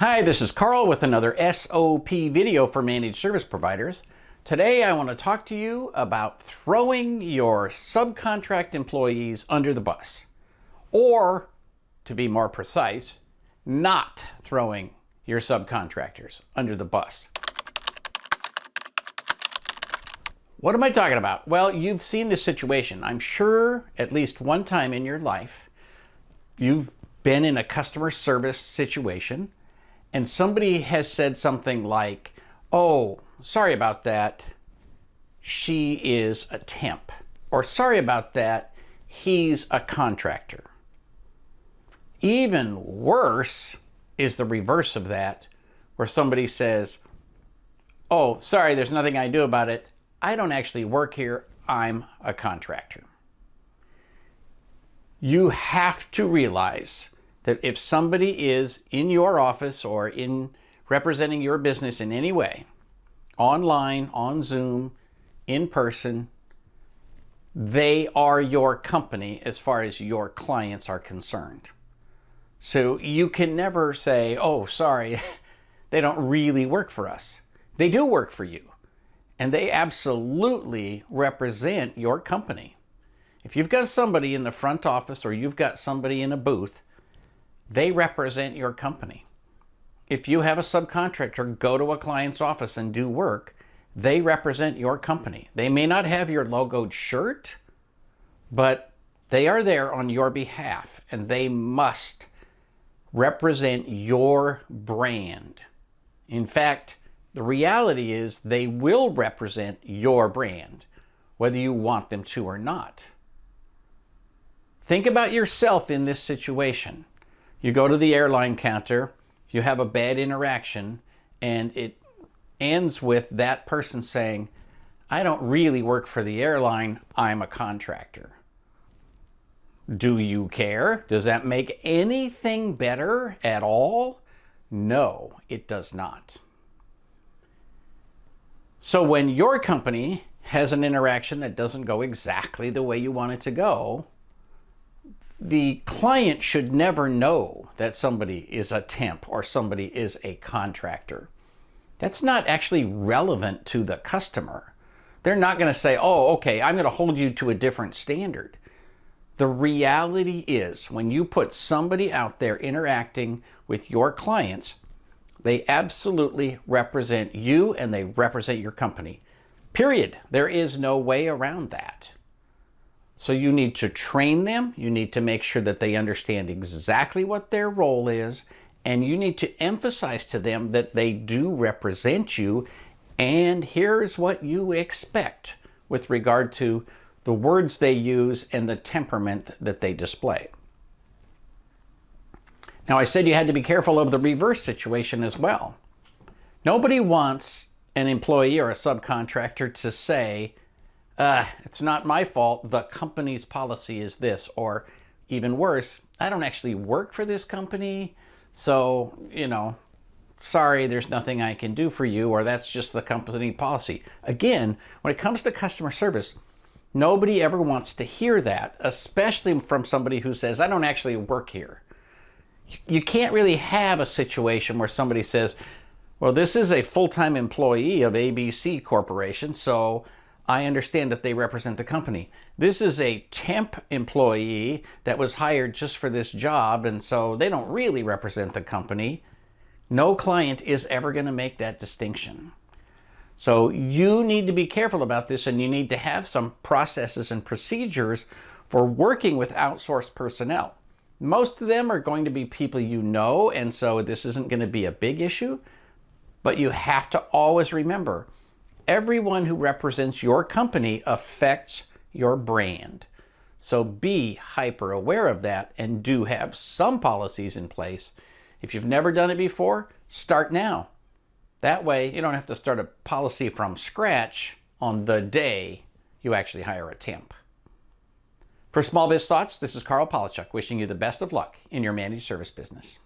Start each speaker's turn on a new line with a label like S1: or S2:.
S1: Hi, this is Carl with another SOP video for managed service providers. Today I want to talk to you about throwing your subcontract employees under the bus. Or, to be more precise, not throwing your subcontractors under the bus. What am I talking about? Well, you've seen this situation. I'm sure at least one time in your life you've been in a customer service situation and somebody has said something like, "Oh, sorry about that, she is a temp," or "Sorry about that, he's a contractor." Even worse is the reverse of that, where somebody says, "Oh, sorry, there's nothing I do about it. I don't actually work here, I'm a contractor." You have to realize that if somebody is in your office or in representing your business in any way, online, on Zoom, in person, they are your company as far as your clients are concerned. So you can never say, "Oh, sorry, they don't really work for us." They do work for you, and they absolutely represent your company. If you've got somebody in the front office or you've got somebody in a booth, they represent your company. If you have a subcontractor go to a client's office and do work, they represent your company. They may not have your logoed shirt, but they are there on your behalf, and they must represent your brand. In fact, the reality is they will represent your brand, whether you want them to or not. Think about yourself in this situation. You go to the airline counter, you have a bad interaction, and it ends with that person saying, "I don't really work for the airline, I'm a contractor." Do you care? Does that make anything better at all? No, it does not. So when your company has an interaction that doesn't go exactly the way you want it to go, the client should never know that somebody is a temp or somebody is a contractor. That's not actually relevant to the customer. They're not going to say, "Oh, okay, I'm going to hold you to a different standard." The reality is, when you put somebody out there interacting with your clients, they absolutely represent you and they represent your company. Period. There is no way around that. So you need to train them, you need to make sure that they understand exactly what their role is, and you need to emphasize to them that they do represent you, and here's what you expect with regard to the words they use and the temperament that they display. Now, I said you had to be careful of the reverse situation as well. Nobody wants an employee or a subcontractor to say, "It's not my fault, the company's policy is this," or even worse, "I don't actually work for this company, so, sorry, there's nothing I can do for you," or "That's just the company policy." Again, when it comes to customer service, nobody ever wants to hear that, especially from somebody who says, "I don't actually work here." You can't really have a situation where somebody says, "Well, this is a full-time employee of ABC Corporation, so I understand that they represent the company. This is a temp employee that was hired just for this job, and so they don't really represent the company." No client is ever going to make that distinction. So you need to be careful about this, and you need to have some processes and procedures for working with outsourced personnel. Most of them are going to be people you know, and so this isn't going to be a big issue, but you have to always remember, everyone who represents your company affects your brand. So be hyper aware of that and do have some policies in place. If you've never done it before, start now. That way you don't have to start a policy from scratch on the day you actually hire a temp. For Small Biz Thoughts, this is Carl Polachuk wishing you the best of luck in your managed service business.